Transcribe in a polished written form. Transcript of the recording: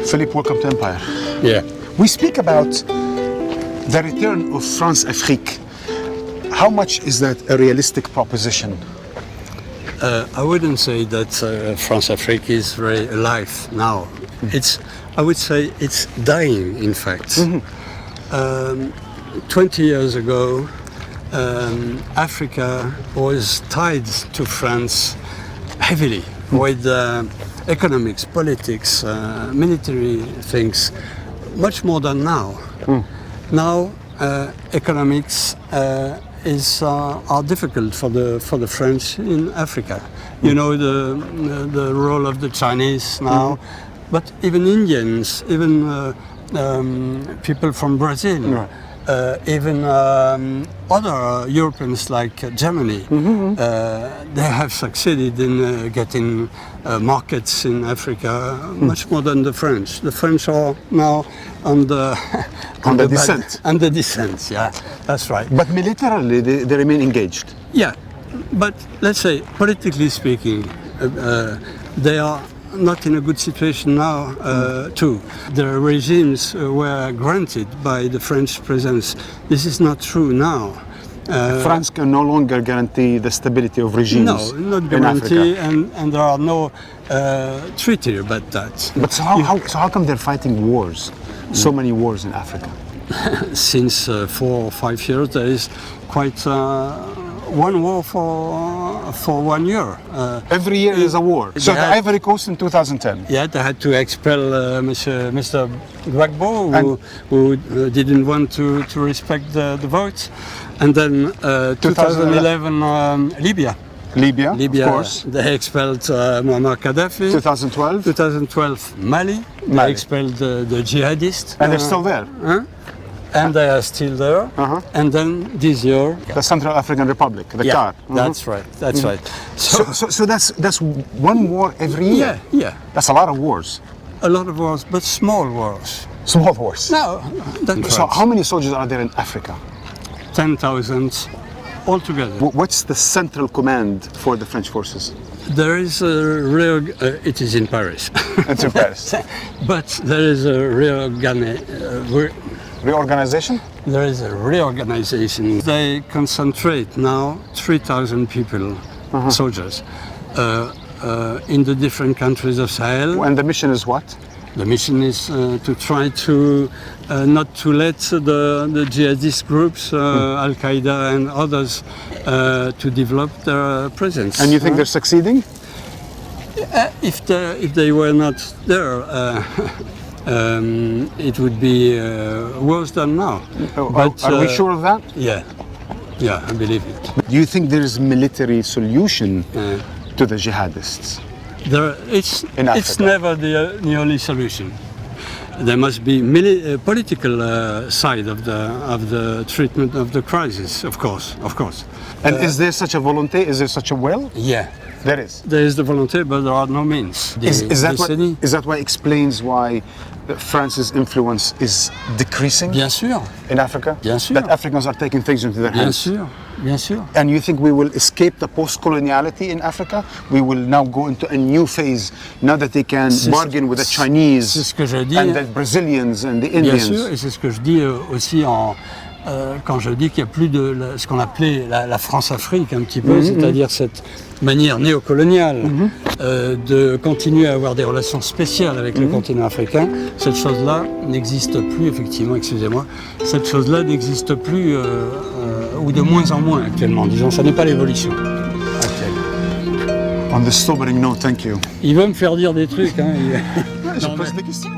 Philippe, welcome to Empire. Yeah. We speak about the return of France Afrique. How much is that a realistic proposition? I wouldn't say that France Afrique is very alive now. I would say it's dying, in fact. 20 years ago, Africa was tied to France heavily with economics, politics, military things, much more than now. Now, economics are difficult for the French in Africa. You know the role of the Chinese now, but even Indians, even people from Brazil. Right. Even other Europeans like Germany, they have succeeded in getting markets in Africa much more than the French. The French are now on the descent. On the descent, yeah, that's right. But militarily, they remain engaged. Yeah, but let's say politically speaking, they are not in a good situation now, too. The regimes were granted by the French presence. This is not true now. France can no longer guarantee the stability of regimes. No, not guarantee, and there are no treaty about that. But so how come they're fighting wars? So many wars in Africa. Since 4 or 5 years, there is quite one war for 1 year. Every year is a war. So the Ivory Coast in 2010. Yeah, they had to expel Mr. Gbagbo, who didn't want to respect the votes. And then 2011, Libya, of course. They expelled Muammar Gaddafi. 2012, Mali. They expelled the jihadists. And they're still there. And they are still there. And then this year, the Central African Republic, the CAR. That's right. That's right. So that's one war every year. Yeah. That's a lot of wars. A lot of wars, but small wars. Small wars. No, that's So right. how many soldiers are there in Africa? 10,000 altogether. What's the central command for the French forces? There is a real. It is in Paris. It's in Paris. But there is a reorganization? There is a reorganization. They concentrate now 3,000 people, soldiers, in the different countries of Sahel. And the mission is what? The mission is to try to not to let the jihadist groups, Al Qaeda and others, to develop their presence. And you think they're succeeding? If they were not there, it would be worse than now. But, are we sure of that? Yeah, I believe it. Do you think there is military solution to the jihadists? It's never the only solution. There must be political side of the treatment of the crisis, of course. And is there such a volunteer? Is there such a will? Yeah. There is. There is the volunteer, but there are no means. Is that why explains why France's influence is decreasing? Bien sûr. In Africa? Bien sûr. That Africans are taking things into their hands? Bien sûr. And you think we will escape the post-coloniality in Africa? We will now go into a new phase, now that they can bargain with the Chinese and the Brazilians and the Indians? Bien sûr, et c'est ce que je dis aussi quand je dis qu'il n'y a plus de ce qu'on appelait la France-Afrique un petit peu, c'est-à-dire cette manière néocoloniale de continuer à avoir des relations spéciales avec le continent africain. Cette chose-là n'existe plus, effectivement, excusez-moi, cette chose-là n'existe plus ou de moins en moins actuellement, disons, ça n'est pas l'évolution actuelle. On the sobering note, thank you. Il va me faire dire des trucs, hein. Je pose des questions.